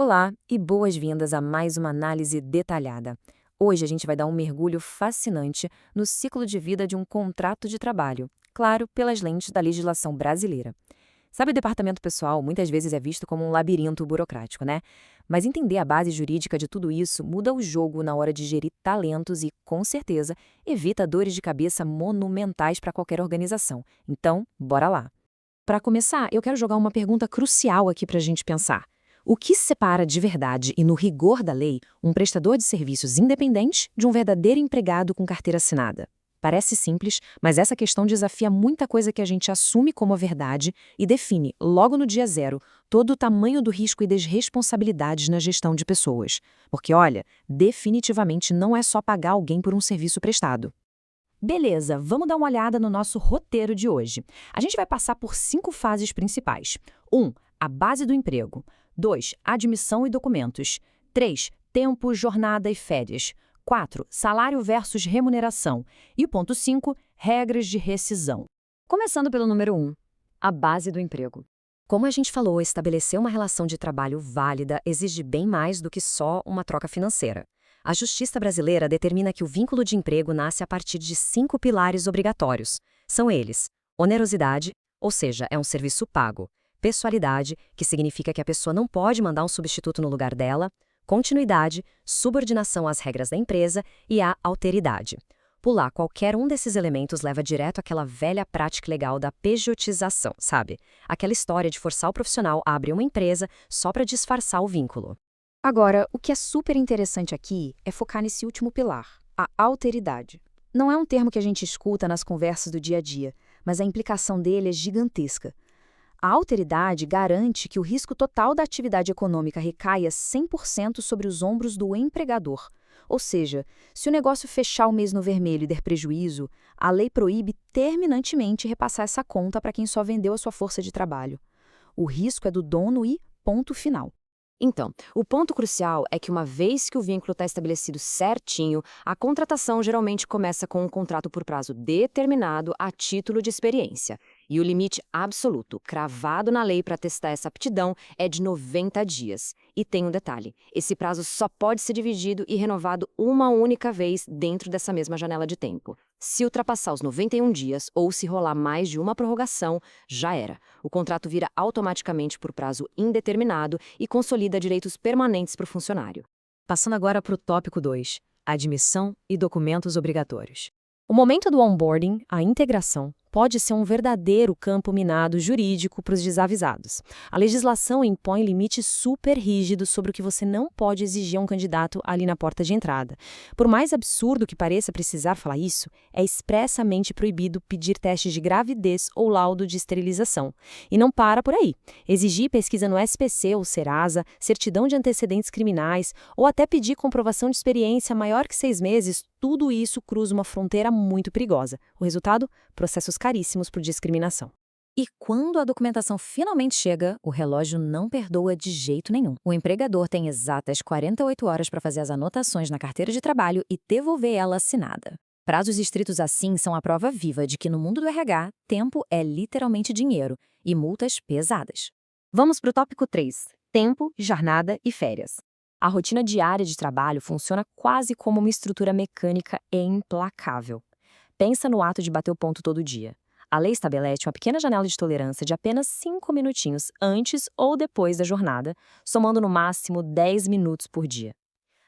Olá e boas-vindas a mais uma análise detalhada. Hoje a gente vai dar um mergulho fascinante no ciclo de vida de um contrato de trabalho, claro, pelas lentes da legislação brasileira. Sabe, o departamento pessoal muitas vezes é visto como um labirinto burocrático, né? Mas entender a base jurídica de tudo isso muda o jogo na hora de gerir talentos e, com certeza, evita dores de cabeça monumentais para qualquer organização. Então, bora lá! Para começar, eu quero jogar uma pergunta crucial aqui para a gente pensar. O que separa de verdade e no rigor da lei um prestador de serviços independente de um verdadeiro empregado com carteira assinada? Parece simples, mas essa questão desafia muita coisa que a gente assume como a verdade e define, logo no dia zero, todo o tamanho do risco e das responsabilidades na gestão de pessoas. Porque, olha, definitivamente não é só pagar alguém por um serviço prestado. Beleza, vamos dar uma olhada no nosso roteiro de hoje. A gente vai passar por 5 fases principais. 1. A base do emprego. 2. Admissão e documentos. 3. Tempo, jornada e férias. 4. Salário versus remuneração. E o ponto 5. Regras de rescisão. Começando pelo número 1. A base do emprego. Como a gente falou, estabelecer uma relação de trabalho válida exige bem mais do que só uma troca financeira. A Justiça brasileira determina que o vínculo de emprego nasce a partir de 5 pilares obrigatórios. São eles: onerosidade, ou seja, é um serviço pago; pessoalidade, que significa que a pessoa não pode mandar um substituto no lugar dela; continuidade, subordinação às regras da empresa; e a alteridade. Pular qualquer um desses elementos leva direto àquela velha prática legal da pejotização, sabe? Aquela história de forçar o profissional a abrir uma empresa só para disfarçar o vínculo. Agora, o que é super interessante aqui é focar nesse último pilar, a alteridade. Não é um termo que a gente escuta nas conversas do dia a dia, mas a implicação dele é gigantesca. A alteridade garante que o risco total da atividade econômica recaia 100% sobre os ombros do empregador. Ou seja, se o negócio fechar o mês no vermelho e der prejuízo, a lei proíbe terminantemente repassar essa conta para quem só vendeu a sua força de trabalho. O risco é do dono e ponto final. Então, o ponto crucial é que uma vez que o vínculo está estabelecido certinho, a contratação geralmente começa com um contrato por prazo determinado a título de experiência. E o limite absoluto, cravado na lei para testar essa aptidão, é de 90 dias. E tem um detalhe: esse prazo só pode ser dividido e renovado uma única vez dentro dessa mesma janela de tempo. Se ultrapassar os 91 dias ou se rolar mais de uma prorrogação, já era. O contrato vira automaticamente por prazo indeterminado e consolida direitos permanentes para o funcionário. Passando agora para o tópico 2, admissão e documentos obrigatórios. O momento do onboarding, a integração, pode ser um verdadeiro campo minado jurídico para os desavisados. A legislação impõe limites super rígidos sobre o que você não pode exigir a um candidato ali na porta de entrada. Por mais absurdo que pareça precisar falar isso, é expressamente proibido pedir testes de gravidez ou laudo de esterilização. E não para por aí. Exigir pesquisa no SPC ou Serasa, certidão de antecedentes criminais ou até pedir comprovação de experiência maior que 6 meses, tudo isso cruza uma fronteira muito perigosa. O resultado? Processos caríssimos por discriminação. E quando a documentação finalmente chega, o relógio não perdoa de jeito nenhum. O empregador tem exatas 48 horas para fazer as anotações na carteira de trabalho e devolver ela assinada. Prazos estritos assim são a prova viva de que no mundo do RH, tempo é literalmente dinheiro e multas pesadas. Vamos para o tópico 3, tempo, jornada e férias. A rotina diária de trabalho funciona quase como uma estrutura mecânica e implacável. Pensa no ato de bater o ponto todo dia. A lei estabelece uma pequena janela de tolerância de apenas 5 minutinhos antes ou depois da jornada, somando no máximo 10 minutos por dia.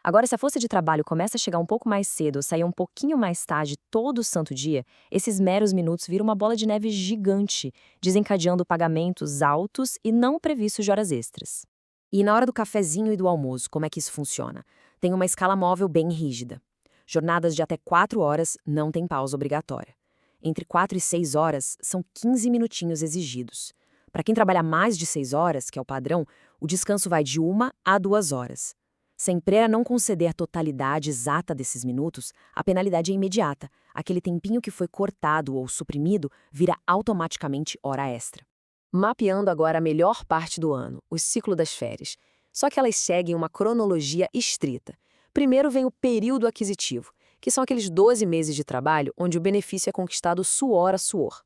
Agora, se a força de trabalho começa a chegar um pouco mais cedo ou sair um pouquinho mais tarde todo santo dia, esses meros minutos viram uma bola de neve gigante, desencadeando pagamentos altos e não previstos de horas extras. E na hora do cafezinho e do almoço, como é que isso funciona? Tem uma escala móvel bem rígida. Jornadas de até 4 horas não tem pausa obrigatória. Entre 4 e 6 horas, são 15 minutinhos exigidos. Para quem trabalha mais de 6 horas, que é o padrão, o descanso vai de 1 a 2 horas. Se a empresa não conceder a totalidade exata desses minutos, a penalidade é imediata. Aquele tempinho que foi cortado ou suprimido vira automaticamente hora extra. Mapeando agora a melhor parte do ano, o ciclo das férias. Só que elas seguem uma cronologia estrita. Primeiro vem o período aquisitivo, que são aqueles 12 meses de trabalho onde o benefício é conquistado suor a suor.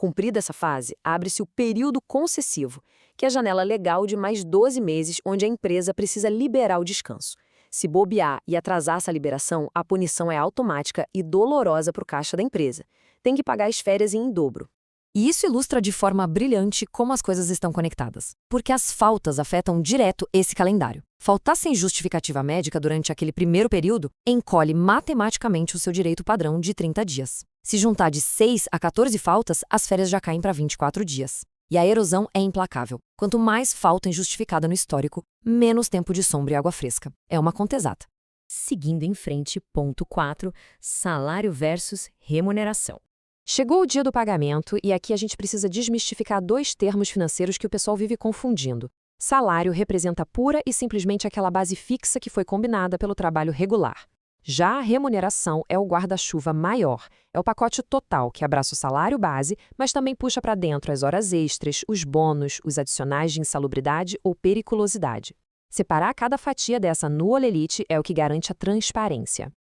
Cumprida essa fase, abre-se o período concessivo, que é a janela legal de mais 12 meses onde a empresa precisa liberar o descanso. Se bobear e atrasar essa liberação, a punição é automática e dolorosa para o caixa da empresa. Tem que pagar as férias em dobro. E isso ilustra de forma brilhante como as coisas estão conectadas, porque as faltas afetam direto esse calendário. Faltar sem justificativa médica durante aquele primeiro período encolhe matematicamente o seu direito padrão de 30 dias. Se juntar de 6 a 14 faltas, as férias já caem para 24 dias. E a erosão é implacável. Quanto mais falta injustificada no histórico, menos tempo de sombra e água fresca. É uma conta exata. Seguindo em frente, ponto 4, salário versus remuneração. Chegou o dia do pagamento e aqui a gente precisa desmistificar dois termos financeiros que o pessoal vive confundindo. Salário representa pura e simplesmente aquela base fixa que foi combinada pelo trabalho regular. Já a remuneração é o guarda-chuva maior, é o pacote total que abraça o salário base, mas também puxa para dentro as horas extras, os bônus, os adicionais de insalubridade ou periculosidade. Separar cada fatia dessa no olelite é o que garante a transparência.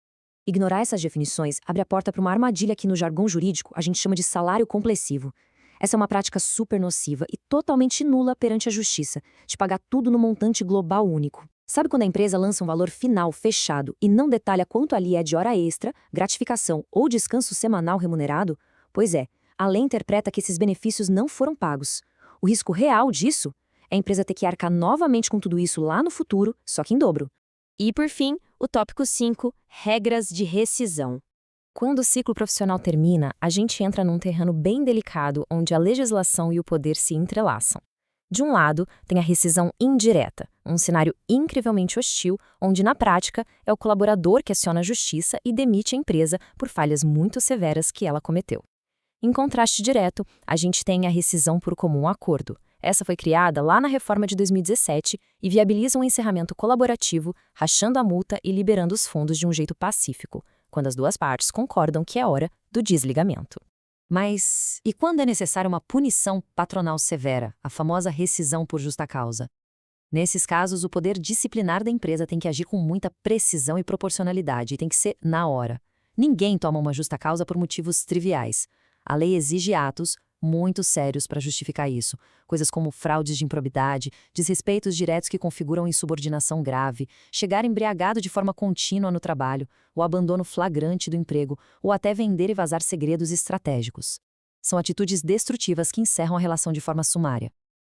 Ignorar essas definições abre a porta para uma armadilha que no jargão jurídico a gente chama de salário complessivo. Essa é uma prática super nociva e totalmente nula perante a justiça, de pagar tudo no montante global único. Sabe quando a empresa lança um valor final fechado e não detalha quanto ali é de hora extra, gratificação ou descanso semanal remunerado? Pois é, a lei interpreta que esses benefícios não foram pagos. O risco real disso é a empresa ter que arcar novamente com tudo isso lá no futuro, só que em dobro. E, por fim, o tópico 5, regras de rescisão. Quando o ciclo profissional termina, a gente entra num terreno bem delicado onde a legislação e o poder se entrelaçam. De um lado, tem a rescisão indireta, um cenário incrivelmente hostil, onde, na prática, é o colaborador que aciona a justiça e demite a empresa por falhas muito severas que ela cometeu. Em contraste direto, a gente tem a rescisão por comum acordo. Essa foi criada lá na reforma de 2017 e viabiliza um encerramento colaborativo, rachando a multa e liberando os fundos de um jeito pacífico, quando as duas partes concordam que é hora do desligamento. Mas e quando é necessária uma punição patronal severa, a famosa rescisão por justa causa? Nesses casos, o poder disciplinar da empresa tem que agir com muita precisão e proporcionalidade e tem que ser na hora. Ninguém toma uma justa causa por motivos triviais. A lei exige atos muito sérios para justificar isso, coisas como fraudes de improbidade, desrespeitos diretos que configuram insubordinação grave, chegar embriagado de forma contínua no trabalho, o abandono flagrante do emprego, ou até vender e vazar segredos estratégicos. São atitudes destrutivas que encerram a relação de forma sumária.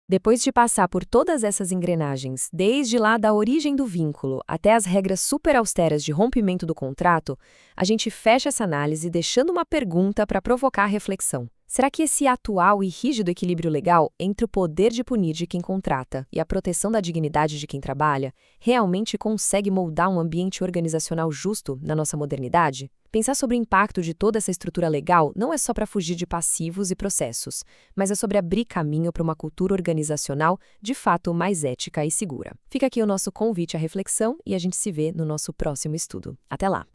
Depois de passar por todas essas engrenagens, desde lá da origem do vínculo até as regras super austeras de rompimento do contrato, a gente fecha essa análise deixando uma pergunta para provocar a reflexão. Será que esse atual e rígido equilíbrio legal entre o poder de punir de quem contrata e a proteção da dignidade de quem trabalha realmente consegue moldar um ambiente organizacional justo na nossa modernidade? Pensar sobre o impacto de toda essa estrutura legal não é só para fugir de passivos e processos, mas é sobre abrir caminho para uma cultura organizacional de fato mais ética e segura. Fica aqui o nosso convite à reflexão e a gente se vê no nosso próximo estudo. Até lá!